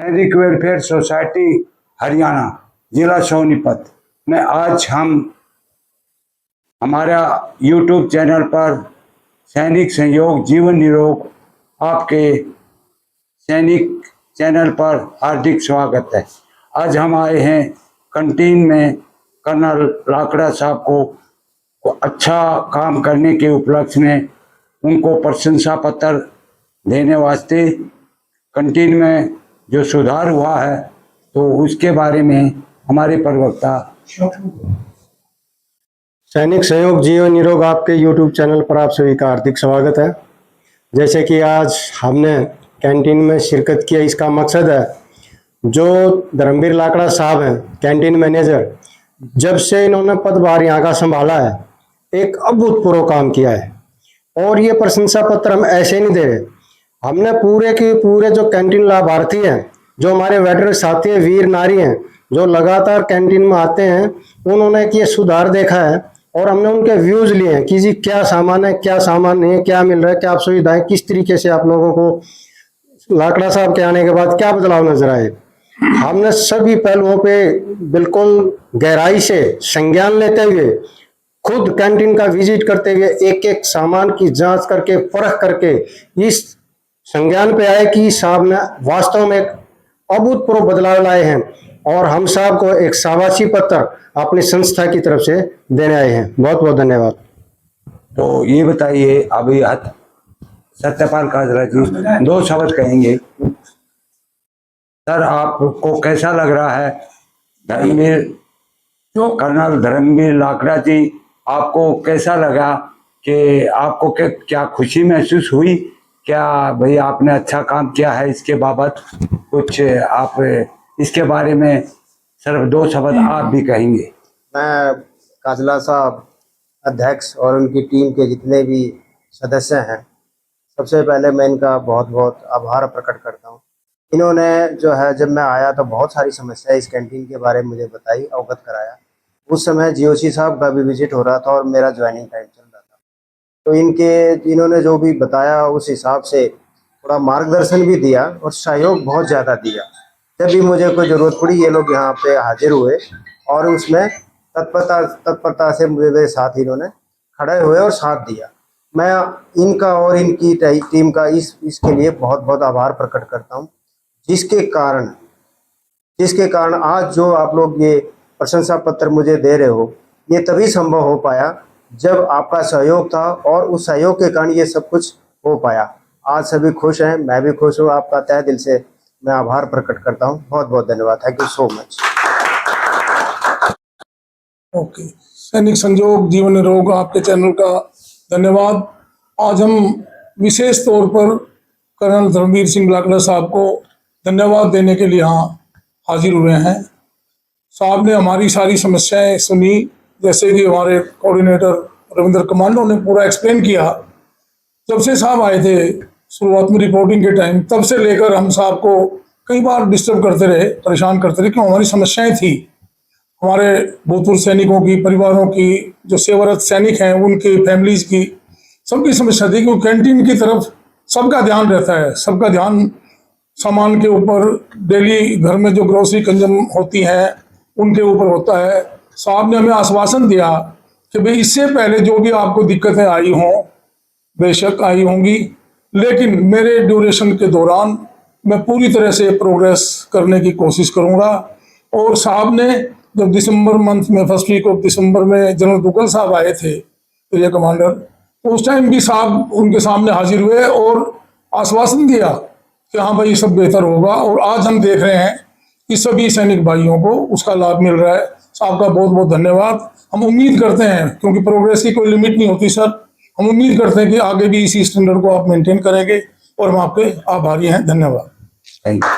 सैनिक welfare society Haryana जिला सोनीपत में आज हम हमारा यूट्यूब चैनल पर सैनिक संयोग जीवन निरोग आपके सैनिक चैनल पर हार्दिक स्वागत है। आज हम आए हैं कैंटीन में कर्नल लाकड़ा साहब को अच्छा काम करने के उपलक्ष्य में उनको प्रशंसा पत्र देने वास्ते। कैंटीन में जो सुधार हुआ है तो उसके बारे में हमारे प्रवक्ता। सैनिक सहयोग जीवन निरोग आपके YouTube चैनल पर आप सभी का हार्दिक स्वागत है। जैसे कि आज हमने कैंटीन में शिरकत किया, इसका मकसद है जो धर्मवीर लाकड़ा साहब हैं कैंटीन मैनेजर, जब से इन्होंने पदभार यहाँ का संभाला है एक अभूतपूर्व काम किया है। और ये प्रशंसा पत्र हम ऐसे नहीं दे रहे, हमने पूरे के पूरे जो कैंटीन लाभार्थी हैं, जो हमारे वेटरन साथी हैं, वीर नारी हैं, जो लगातार कैंटीन में आते हैं, उन्होंने ये सुधार देखा है और हमने उनके व्यूज लिए हैं कि जी क्या सामान है, क्या सामान नहीं है, क्या मिल रहा है, क्या आप सुविधाएं, किस तरीके से आप लोगों को लाकड़ा साहब के आने के बाद क्या बदलाव नजर आए। हमने सभी पहलुओं पे बिल्कुल गहराई से संज्ञान लेते हुए, खुद कैंटीन का विजिट करते हुए, एक एक सामान की जांच करके, परख करके इस संज्ञान पे आए कि साहब ने वास्तव में एक अभूतपूर्व बदलाव लाए हैं और हम साहब को एक शाबाशी पत्र अपनी संस्था की तरफ से देने आए हैं। बहुत बहुत धन्यवाद। तो ये बताइए, अभी सत्यपाल काजरा जी दो शब्द कहेंगे। सर, आपको कैसा लग रहा है कर्नल धर्मवीर लाकड़ा जी, आपको कैसा लगा कि आपको क्या खुशी महसूस हुई? क्या भाई आपने अच्छा काम किया है, इसके बाबत कुछ आप इसके बारे में सिर्फ दो शब्द आप भी कहेंगे? मैं काजला साहब अध्यक्ष और उनकी टीम के जितने भी सदस्य हैं, सबसे पहले मैं इनका बहुत बहुत आभार प्रकट करता हूं। इन्होंने जो है, जब मैं आया तो बहुत सारी समस्याएं इस कैंटीन के बारे में मुझे बताई, अवगत कराया। उस समय जीओसी साहब का भी विजिट हो रहा था और मेरा ज्वाइनिंग टाइम चल रहा था, तो इन्होंने जो भी बताया उस हिसाब से थोड़ा मार्गदर्शन भी दिया और सहयोग बहुत ज़्यादा दिया। जब भी मुझे कोई ज़रूरत पड़ी, ये लोग यहाँ पे हाजिर हुए और उसमें तत्परता से मेरे साथ इन्होंने खड़े हुए और साथ दिया। मैं इनका और इनकी टीम का इसके लिए बहुत बहुत आभार प्रकट करता हूँ, जिसके कारण आज जो आप लोग ये प्रशंसा पत्र मुझे दे रहे हो, ये तभी संभव हो पाया जब आपका सहयोग था और उस सहयोग के कारण ये सब कुछ हो पाया। आज सभी खुश हैं, मैं भी खुश हूँ। आपका तहे दिल से मैं आभार प्रकट करता हूँ। बहुत बहुत धन्यवाद। Thank you so much. Okay, सैनिक संयोग जीवन निरोग आपके चैनल का धन्यवाद। आज हम विशेष तौर पर कर्नल धर्मवीर सिंह लाकड़ा साहब को धन्यवाद देने के लिए यहाँ हाजिर हुए हैं। साहब ने हमारी सारी समस्याएं सुनी, जैसे कि हमारे कोऑर्डिनेटर रविंद्र कमांडो ने पूरा एक्सप्लेन किया। जब से साहब आए थे शुरुआत में रिपोर्टिंग के टाइम, तब से लेकर हम साहब को कई बार डिस्टर्ब करते रहे, परेशान करते रहे, क्यों हमारी समस्याएं थी। हमारे भूतपूर्व सैनिकों की, परिवारों की, जो सेवारत सैनिक हैं उनकी फैमिलीज की, सबकी समस्या थी। क्योंकि कैंटीन की तरफ सबका ध्यान रहता है, सबका ध्यान सामान के ऊपर, डेली घर में जो ग्रोसरी कंज्यूम होती हैं उनके ऊपर होता है। साहब ने हमें आश्वासन दिया कि भाई इससे पहले जो भी आपको दिक्कतें आई हों, बेशक आई होंगी, लेकिन मेरे ड्यूरेशन के दौरान मैं पूरी तरह से प्रोग्रेस करने की कोशिश करूंगा। और साहब ने जब दिसंबर मंथ में, फर्स्ट वीक ऑफ दिसंबर में जनरल तुगल साहब आए थे, एरिया कमांडर, तो उस टाइम भी साहब उनके सामने हाजिर हुए और आश्वासन दिया कि हाँ भाई सब बेहतर होगा। और आज हम देख रहे हैं कि सभी सैनिक भाइयों को उसका लाभ मिल रहा है। साहब का बहुत बहुत धन्यवाद। हम उम्मीद करते हैं, क्योंकि प्रोग्रेस की कोई लिमिट नहीं होती सर, हम उम्मीद करते हैं कि आगे भी इसी स्टैंडर्ड को आप मेंटेन करेंगे और हम आपके आभारी हैं। धन्यवाद। Thank you.